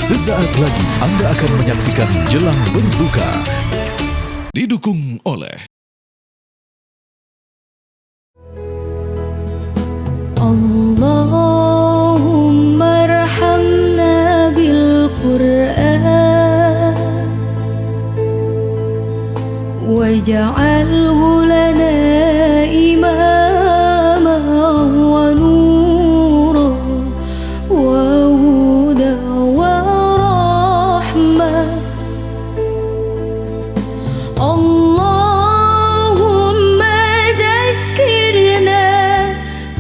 Sesaat lagi Anda akan menyaksikan Jelang Berbuka. Didukung oleh Allahumma arhamna bil Qur'an waj'alhu lana imama wa nura wa huda wa rahmah. Allahumma dhakkirna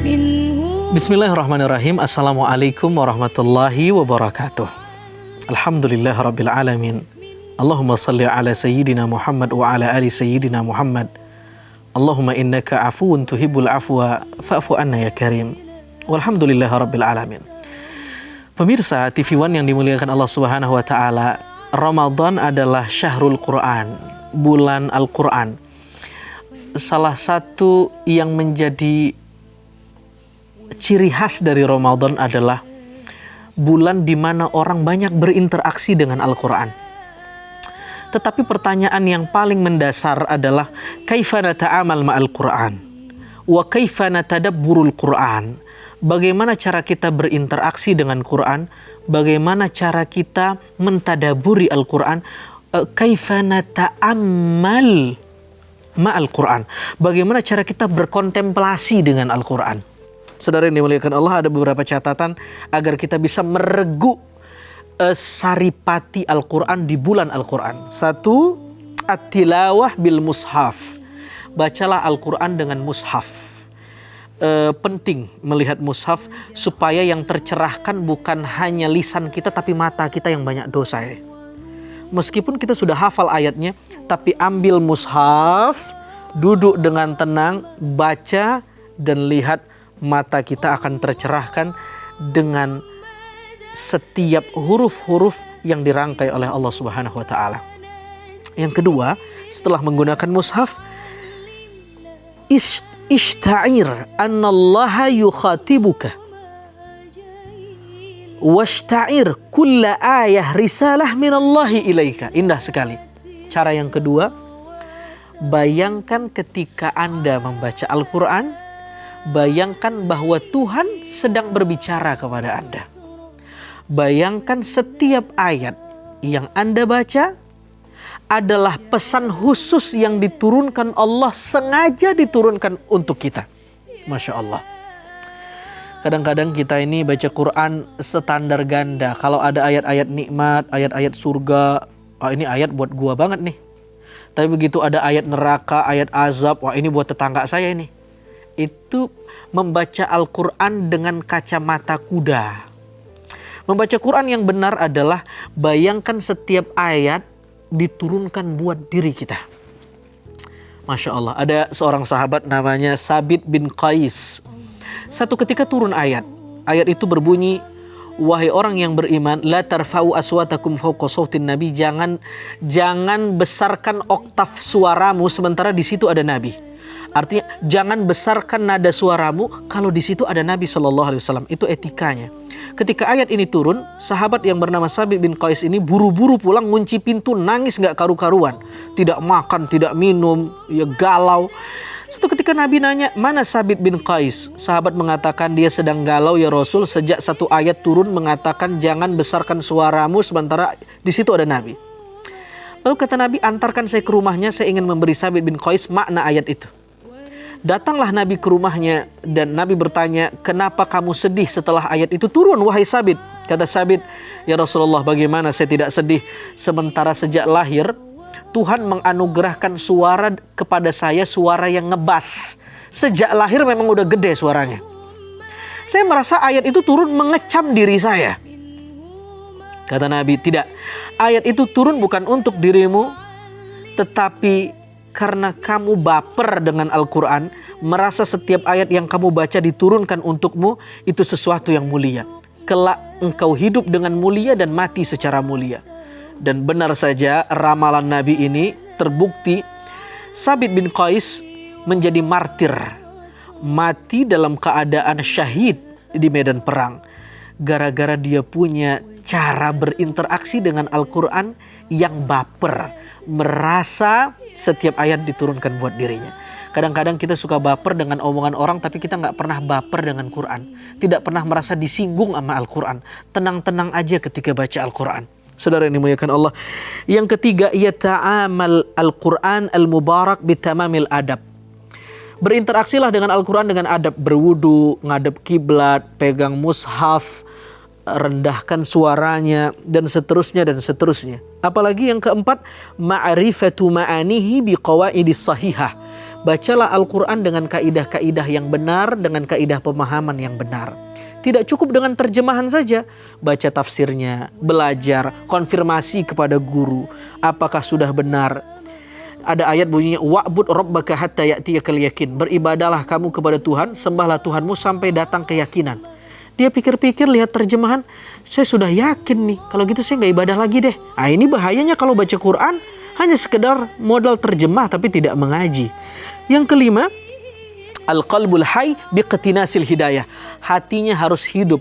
minhu. Bismillahirrahmanirrahim. Assalamualaikum warahmatullahi wabarakatuh. Alhamdulillah rabbil alamin. Allahumma salli ala sayyidina Muhammad wa ala ali sayyidina Muhammad. Allahumma innaka afuun tuhibbul afwa fa'fu anna ya karim. Walhamdulillah rabbil alamin. Pemirsa TV One yang dimuliakan Allah Subhanahu wa taala, Ramadan adalah syahrul Quran, bulan Al-Quran. Salah satu yang menjadi ciri khas dari Ramadan adalah bulan di mana orang banyak berinteraksi dengan Al-Quran. Tetapi pertanyaan yang paling mendasar adalah kaifa nata'amal ma'al Quran wa kaifa natadabburul Quran. Bagaimana cara kita berinteraksi dengan Quran? Bagaimana cara kita mentadaburi Al-Quran? Kaifa nata'ammal ma'al Quran. Bagaimana cara kita berkontemplasi dengan Al-Quran? Saudara yang dimuliakan Allah, ada beberapa catatan agar kita bisa meregu saripati Al-Quran di bulan Al-Quran. Satu, at-tilawah bil mushaf. Bacalah Al-Quran dengan mushaf. Penting melihat mushaf supaya yang tercerahkan bukan hanya lisan kita tapi mata kita yang banyak dosa. Meskipun kita sudah hafal ayatnya, tapi ambil mushaf, duduk dengan tenang, baca dan lihat, mata kita akan tercerahkan dengan setiap huruf-huruf yang dirangkai oleh Allah Subhanahu wa taala. Yang kedua, setelah menggunakan mushaf, ishta'ir annallaha yukhatibuka washta'ir kulla ayah risalah minallahi ilaika. Indah sekali. Cara yang kedua, bayangkan ketika Anda membaca Al-Quran, bayangkan bahwa Tuhan sedang berbicara kepada Anda. Bayangkan setiap ayat yang Anda baca adalah pesan khusus yang diturunkan Allah, sengaja diturunkan untuk kita. Masya Allah. Kadang-kadang kita ini baca Quran standar ganda. Kalau ada ayat-ayat nikmat, ayat-ayat surga, oh ini ayat buat gua banget nih. Tapi begitu ada ayat neraka, ayat azab, wah ini buat tetangga saya ini. Itu membaca Al-Quran dengan kacamata kuda. Membaca Quran yang benar adalah bayangkan setiap ayat diturunkan buat diri kita. Masya Allah, ada seorang sahabat namanya Sabit bin Qais. Satu ketika turun ayat. Ayat itu berbunyi, wahai orang yang beriman, la tarfa'u aswatakum fawqa sautin nabi. Jangan besarkan oktav suaramu sementara di situ ada Nabi. Artinya jangan besarkan nada suaramu kalau di situ ada Nabi SAW. Itu etikanya. Ketika ayat ini turun, sahabat yang bernama Sabit bin Qais ini buru-buru pulang, ngunci pintu, nangis gak karu-karuan. Tidak makan, tidak minum, ya galau. Suatu ketika Nabi nanya, mana Sabit bin Qais? Sahabat mengatakan, dia sedang galau ya Rasul, sejak satu ayat turun mengatakan jangan besarkan suaramu sementara di situ ada Nabi. Lalu kata Nabi, antarkan saya ke rumahnya, saya ingin memberi Sabit bin Qais makna ayat itu. Datanglah Nabi ke rumahnya dan Nabi bertanya, kenapa kamu sedih setelah ayat itu turun wahai Sabit? Kata Sabit, ya Rasulullah, bagaimana saya tidak sedih sementara sejak lahir Tuhan menganugerahkan suara kepada saya, suara yang ngebas. Sejak lahir memang udah gede suaranya. Saya merasa ayat itu turun mengecam diri saya. Kata Nabi, tidak. Ayat itu turun bukan untuk dirimu, tetapi karena kamu baper dengan Al-Quran, merasa setiap ayat yang kamu baca diturunkan untukmu, itu sesuatu yang mulia. Kelak engkau hidup dengan mulia dan mati secara mulia. Dan benar saja ramalan Nabi ini terbukti. Sabit bin Qais menjadi martir, mati dalam keadaan syahid di medan perang. Gara-gara dia punya cara berinteraksi dengan Al-Quran yang baper, merasa setiap ayat diturunkan buat dirinya. Kadang-kadang kita suka baper dengan omongan orang, tapi kita nggak pernah baper dengan Quran. Tidak pernah merasa disinggung sama Al-Quran. Tenang-tenang aja ketika baca Al-Quran. Saudara yang dimuliakan Allah. Yang ketiga, yata'amal Al-Quran al-mubarak bitamamil adab. Berinteraksilah dengan Al-Quran dengan adab, berwudu, ngadep kiblat, pegang mushaf, rendahkan suaranya, dan seterusnya dan seterusnya. Apalagi yang keempat, ma'rifatu ma'anihi biqawaidis sahihah. Bacalah Al-Quran dengan kaidah-kaidah yang benar, dengan kaidah pemahaman yang benar. Tidak cukup dengan terjemahan saja, baca tafsirnya, belajar, konfirmasi kepada guru, apakah sudah benar. Ada ayat bunyinya, wa'bud rabbaka hatta ya'tiyakal yakin. Beribadalah kamu kepada Tuhan, sembahlah Tuhanmu sampai datang keyakinan. Dia pikir-pikir, lihat terjemahan, saya sudah yakin nih, kalau gitu saya nggak ibadah lagi deh. Ah, ini bahayanya kalau baca Quran hanya sekedar modal terjemah tapi tidak mengaji. Yang kelima, al-qalbul hayy biqtinasil hidayah. Hatinya harus hidup,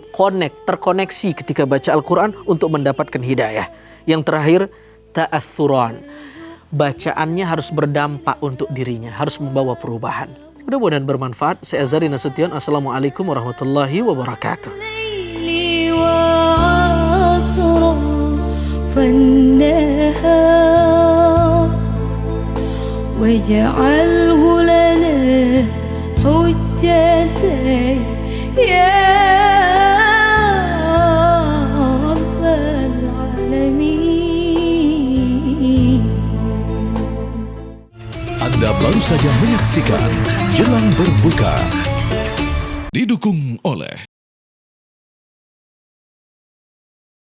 terkoneksi ketika baca Al-Quran untuk mendapatkan hidayah. Yang terakhir, ta'athuran. Bacaannya harus berdampak untuk dirinya, harus membawa perubahan. Mudah-mudahan bermanfaat. Saya Azhari Nasution. Assalamualaikum warahmatullahi wabarakatuh. واجعله لنا حجة يا رب العالمين. Anda baru saja menyaksikan Jelang Berbuka. Didukung oleh